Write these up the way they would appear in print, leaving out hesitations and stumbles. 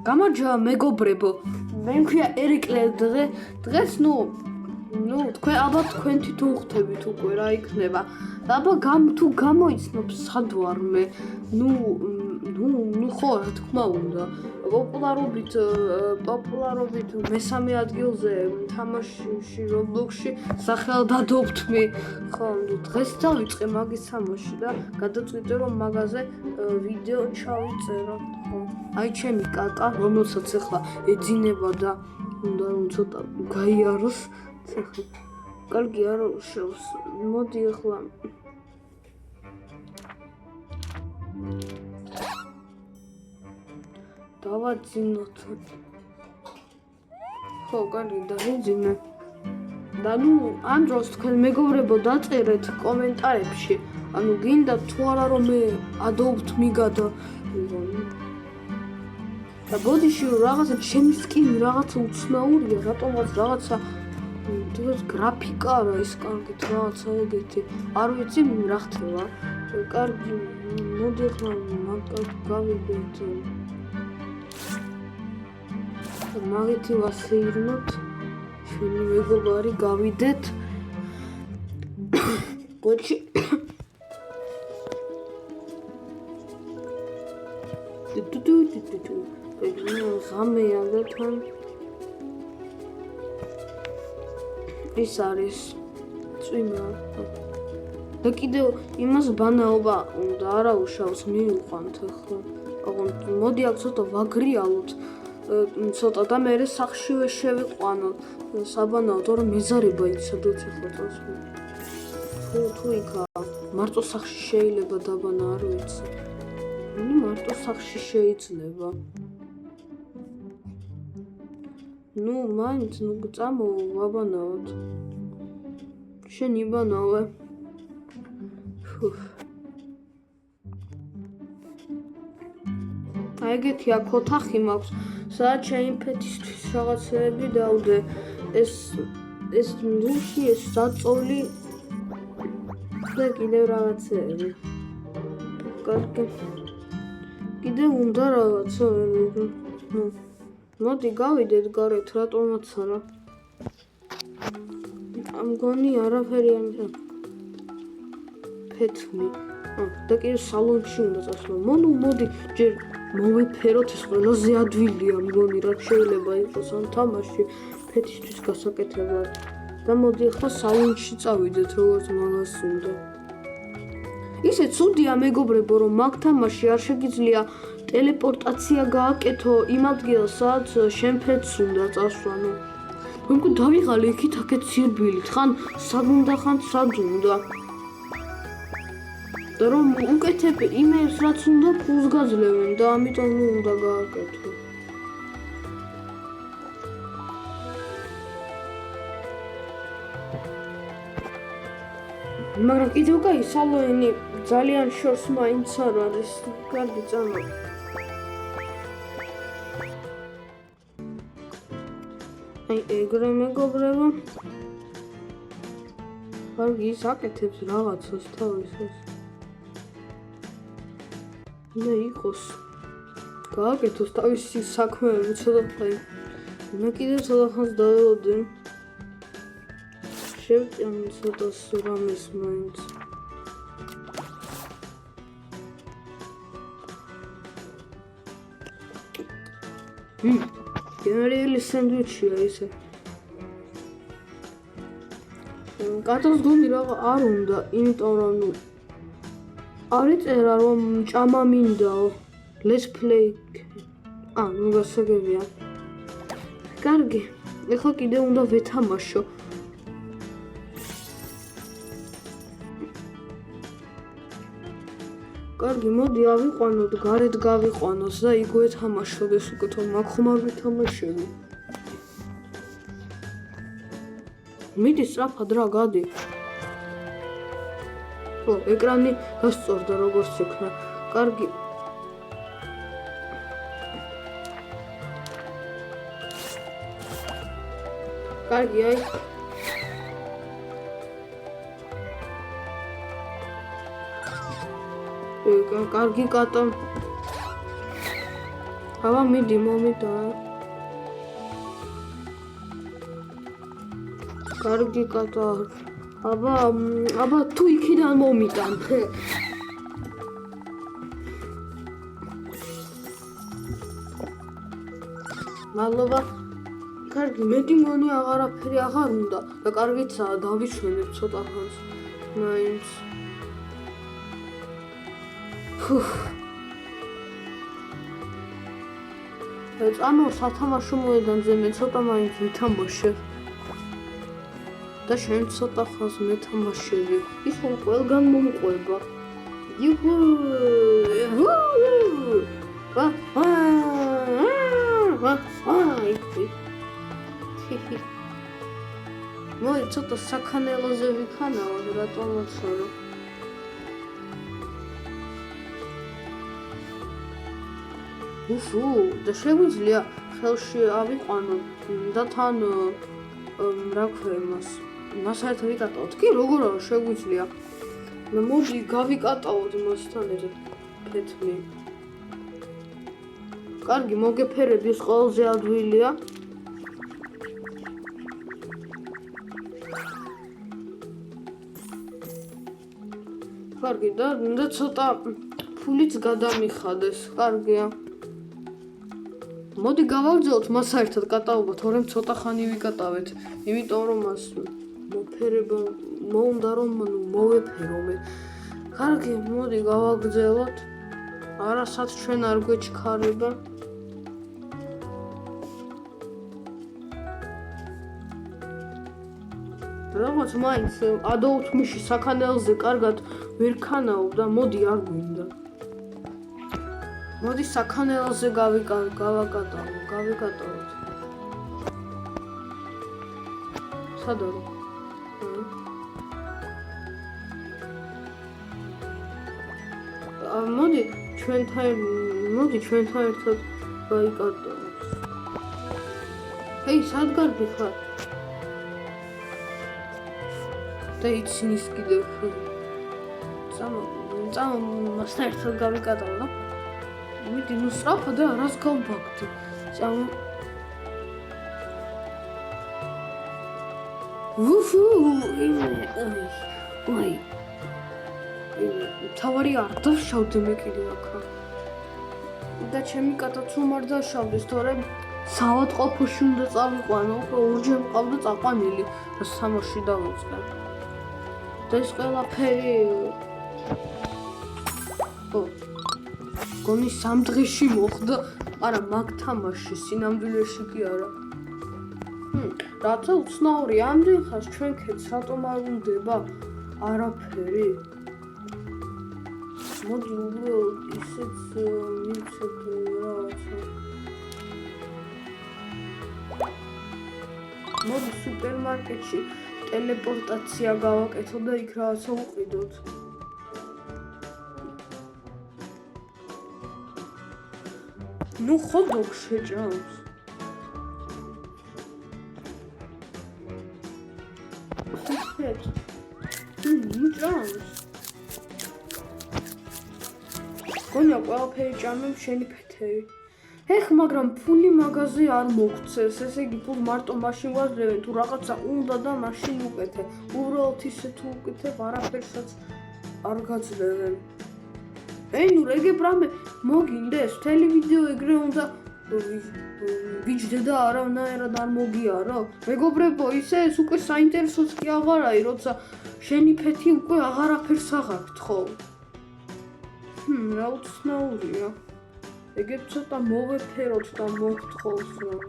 გამარჯობა მეგობრებო, მე მქვია ერიკლე დღეს თქვენ ალბათ თქვენ თვითონ ხვდებით უკვე რა იქნება. აბა თუ გამოიცნობ სად ვარ მე, ხო რა თქმა უნდა. პოპულარობით მესამე ადგილზე თამაშში Roblox-ში სახელად Adopt Me. ხო, დღეს დავიწყე მაგის თამაში და გადაწყვიტე რომ მაგაზე ვიდეო ჩავიწერო. ხო, აი ჩემი კატა, რომელსაც ახლა ეძინება და უნდა რომ ცოტა გაიაროს. კარგი არ შევს. მოდი ახლა დავაძინოთ. ხო, კარგი დავიძინე. და ამ დროს თქვენ მეგობრებო დაწერეთ კომენტარებში. ანუ გინდა თუ არა რომ მე Adopt Me და ბოდიში რაღაცა ჩემი სკინი რაღაცა უცნაურია, რატომაც რაღაცა თვითონ გრაფიკა რა ის კარგით რაღაცა ეგეთი. არ ვიცი რა ხდება. კარგი, მოდი ახლა გავიგეთ. მაგითი ვასეირნოთ. ჩვენი მეგობარი გავიდეთ. გოჩი ღამეა და თან ის არის წვიმა და კიდევ იმას ბანაობა უნდა არა უშავს მივიყვანთ ახლა. მოდი აქ ცოტა ვაგრიალოთ ცოტა და მე სახშივე შევიყვანოთ საბანაოდ რომ მეზარება იცოდეთ ახლა წელს. თუ იქა მარტო სახში შეიძლება დაბანა არ ვიცი. მარტო სახში შეიძლება. მაინც ვაბანაოთ. შენ იბანავე. აი ეგეთი აქ ოთახი მაქვს, სადაც შეიმფეთისთვის რაღაცეები დავდე. ეს ნუში, ეს საწოლი და კიდევ რაღაცეები. კარგი. კიდევ უნდა რაღაცეები. მოდი გავიდეთ გარეთ, რატომაც არა. მგონი არაფერი არ მის. ფეთმი. და კიდევ სალონში უნდა წასვლა. მოდი ჯერ მოვიფეროთ, ეს ყველაზე ადვილია მგონი, რაც შეიძლება იყოს ამ თამაში ფეთისთვის გასაკეთებლად. და მოდი ახლა სალონში წავიდეთ, როგორც მაგას უნდა. ისე ცუდია მეგობრებო, რომ მაგ თამაში არ შეგიძლია ტელეპორტაცია გააკეთო იმ ადგილას, სადაც შენ ფეთს უნდა წასვლა. მგონი დავიღალე იქით აქეთ სირბილით, ხან სად უნდა, ხან სად უნდა. და რომ უკეთებ იმერს, რაც უნდა ფულს გაძლევენ და ამიტომ უნდა გააკეთო. მაგრამ კიდევ კაი სალონი ძალიან შორს მაინც არ არის. კარგი წამა. აი ეგრე მეგობრებო. კარგი ის აკეთებს რაღაცას თავისას. და იყოს. გააკეთოს თავისი საქმეები ცოტა ხანი. მე კიდევ ცოტა ხანს დაველოდე. შევჭამ ცოტა რამეს მაინც. გენერალი სენდვიჩია ისე. კატოს გონი რაღა არ უნდა, იმიტომ რომ არ იწერა რომ ჭამა მინდაო. Let's play. გასაგებია. კარგი, ეხლა კიდევ უნდა ვეთამაშო. კარგი, მოდი ავიყვანოთ, გარეთ გავიყვანოს და იქ ვეთამაშოთ უკვე თო მაგ ხომ არ ვეთამაშები. მიდი სწრაფად რა გადი. ეკრანი გასწორდა როგორც იქნა. კარგი. კარგი აი. კარგი კატა. აბა მიდი მომიდა. კარგი კატა. აბა თუ იქიდან მომიტან. მადლობა. კარგი, მეტი მგონი აღარაფერი აღარ უნდა და კარგიცაა დავიჩვენებ ცოტა ხანს. მაინც. წამო სათამაშო მოედანზე მე ცოტა მაინც ვითამაშებ. და შენ ცოტა ხანს მეთამაშები. ის ყველგან მომყვება. იუჰუ! მოი ცოტა საქანელოზე ვიქანავ, რატომ მოცორო? და შეგვიძლია ხელში ავიყვანო და თან რა ქვია იმას საერთოდ ვიკატავთ კი როგორ არა შეგვიძლია და მოდი გავიკატავოთ მასთან ერთად ფეთმი კარგი მოგეფერები ეს ყველაზე ადვილია კარგი და ცოტა ფულიც გადამიხადეს კარგია მოდი გავავძელოთ მას საერთოდ კატაობა, თორემ ცოტა ხანი ვიკატავეთ, იმიტომ რომ მას მოფერება მოუნდა რომ მოვეფერო მე. კარგი, მოდი გავაგრძელოთ. არასაც ჩვენ არ გვეჩქარება. როგორც მაინც ადოუთ მიში საქანელზე კარგად ვერ ქანაობ და მოდი არ გვინდა. მოდი საქანელზე გავიკატავოთ. სად არის? მოდი ჩვენთან ერთად გავიკატავოთ. ჰეი, სად გარბი ხარ? და იცის კიდევ. წამო მასთან ერთად გავიკატავო. მიდი ნუ სწრაფად და რას გავბაგდი. წამო. აი. თავარი არ დავშავდე მე კიდე აქა. და ჩემი კატაც რომ არ დაშავდეს, თორემ საავადმყოფოში უნდა წავიყვანო, ორჯერ მყავდა წაყვანილი და სამოში დავიწყე. და ეს ყველაფერი გონი 3 დღეში მოხდა, არა მაგ თამაში სინამდვილეში კი არა. რაცა უცნაური ამდენ ხანს ჩვენ ქეთს რატომ არ უნდება? არაფერი. მოდი უბრალოდ ისეც მივცეთ რაღაცა. მოდი სუპერმარკეტში ტელეპორტაცია გავაკეთო და იქ რაღაცა უყიდოთ. ნუ ხოდო შეჭამს. ნუ ჭამს. გონია ყველაფერი ჭამებ შენი ფეთები. ეხ, მაგრამ ფული მაღაზია არ მოგცეს, ესე იგი ფულ მარტო მაშინ ვაძლევენ თუ რაღაცა უნდა და მაშინ უკეთე. უბრალოდ ისე თუ უკეთებ არაფერსაც არ გაძლევენ. ნუ რეგებ რამე მოგინდეს, მთელი ვიდეო ეგრე უნდა ვიჯდე და არანაირად არ მოგიარო. მეგობრებო, ისე ეს უკვე საინტერესოც კი აღარ არის, როცა შენი ფეთი უკვე აღარაფერს აღაქვთ ხო? რა უცნაურია. ეგეთ ცოტა მოვეფეროთ და მოგთხოვს რომ.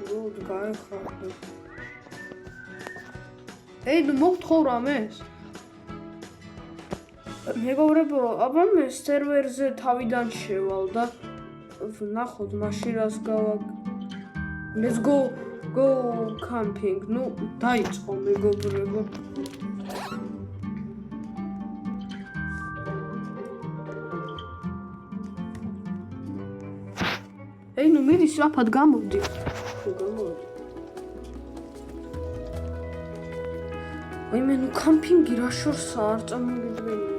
როდ გაეხარდა. ნუ მოგთხოვ რამეს? მეგობრებო, აბა მე სერვერზე თავიდან შევალ და ნახოთ მაშინ რას Let's go camping. ნუ დაიწყო მეგობრებო. ნუ მიდი სწრაფად გამოვდი. მე ნუ კამპინგი რა შორსა არ წამოგიდგენია.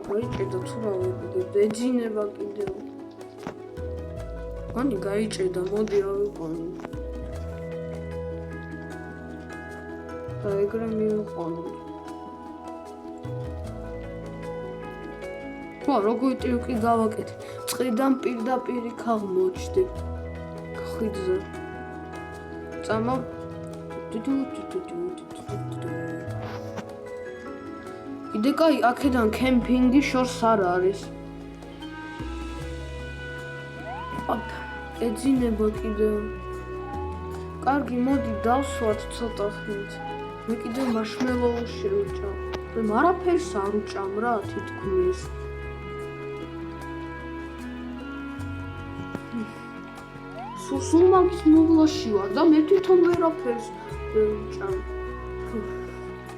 გაიჭედა თუ რა ვიყიდებ, ეძინება კიდევ. მანი გაიჭედა, მოდი ავიყვანო. და ეგრე მივიყვანო. ხო, როგორი ტრიუკი გავაკეთე. წყლიდან პირდაპირ იქ აღმოჩნდი. ხვიძზე. წამა. კიდე კაი, აქედან კემპინგი შორს არ არის. ეძინება კიდევ. კარგი, მოდი დავსვათ ცოტა ხნით. მე კიდევ მაშმელოუში ვჭამ. არაფერს არ უჭამ რა, თითქმის. სულ მაგის მოვლაში ვარ და მე თვითონ ვერაფერს ვერ უჭამ.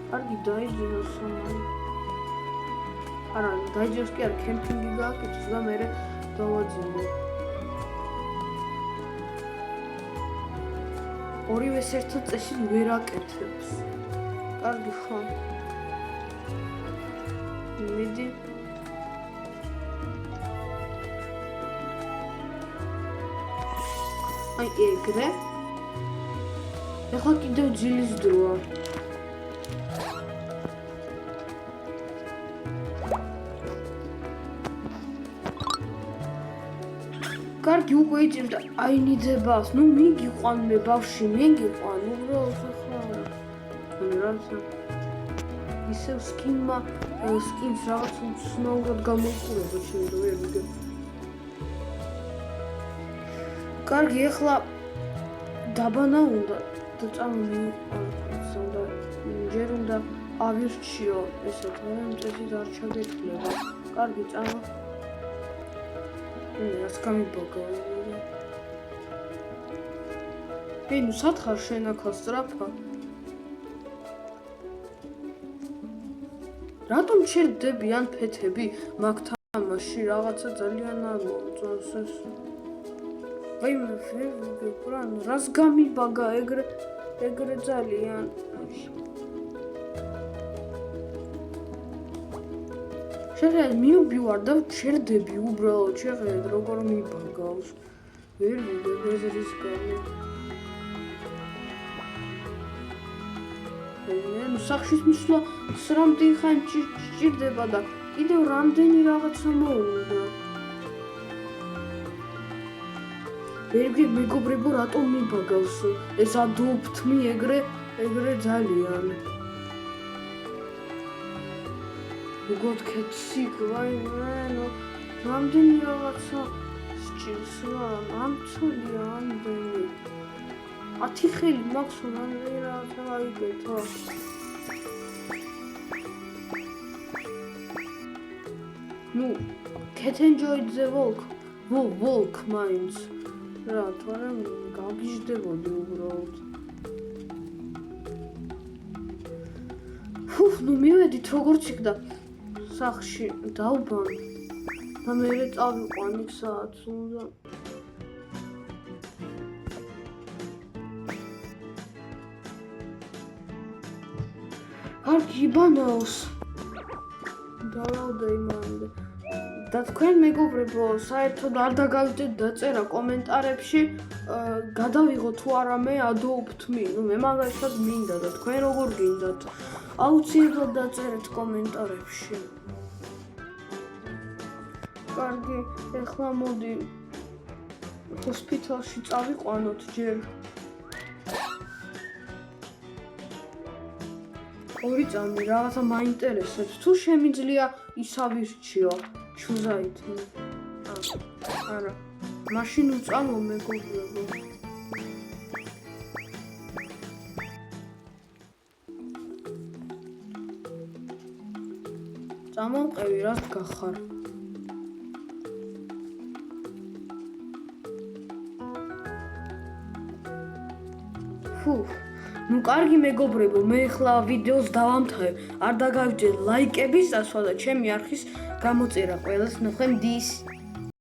კარგი, დაიძინო სამარი. არა, დაიძინოს კი არ, კემპინგი გააკეთოს და მე დავაძინო. ორივეს ერთად წესით ვერ აკეთებს. კარგი ხო. მიდი. აი ეგრე. ეხლა კიდევ ძილის დროა. კარგი, უკვე იწევდა აინიდებას. ნუ მიგიყვან მე ბავში, მიგიყვან, უბრალოდ ახლა. რაცა ისევ სკინს რაღაც უცნაურად გამოიყურება შეიძლება ვერ ვიგებ. კარგი, ახლა დაბანა უნდა და წამოვიყვანო და ჯერ უნდა ავირჩიო ესეთ რა წესით არ ჩაგექნება. კარგი, წამა. რას გამიბოგო. ნუ სათხარ შენ აქ სწრაფა. რატომ ჩერდებიან ფეთები მაგ თამაში რაღაცა ძალიან არ მომწონს ეს. აი მე ვიგებრა, რას გამიბაგა ეგრე ძალიან. შეიძლება მივბივარ და ჩერდები უბრალოდ შეხედეთ როგორ მიბაგავს. ვერ ვიგებ ეს რის გამო. ნუ სახში მისვლა სრამდენ ხან ჭირდება და კიდევ რამდენი რაღაცა მოუნდა. ვერ ვიგებ მეგობრებო რატომ მიბაგავს ეს ადოპტმი ეგრე ძალიან. გოგოთქეციკ ვაინო რამდენი რაღაცა სჭირს რა ამცოლია ამდენი 10 ხელი მაქვს რამდენი რაღაცა აიგეთო. ნუ cat enjoyed the walk minds რა თორე გავგიჟდებოდი უბრალოდ. ნუ მივედით როგორც იქდა სახში დავბან და მე წავიყვან იქ საათს უნდა. კარგი ბანაოს დავავდა იმამდე და თქვენ მეგობრებო საერთოდ არ დაგავიწყდეთ დაწერა კომენტარებში გადავიღო თუ არა მე adoptme. ნუ მე მაგალითად მინდა და თქვენ როგორ გინდათ აუცილებლად დაწერეთ კომენტარებში. კარგი, ეხლა მოდი ჰოსპიტალში წავიყვანოთ ჯერ. ორი წამი რაღაცა მაინტერესებს. თუ შემიძლია ისავირჩიო ჩუზაით. არა. მაშინ უწამო მეგობრებო. წამოვყევი რა გახარ. ნუ კარგი მეგობრებო, მე ახლა ვიდეოს დავამთავრებ. არ დაგავიწყდეთ ლაიკების დასვა და ჩემი არხის გამოწერა ყველას. ნახე მდის.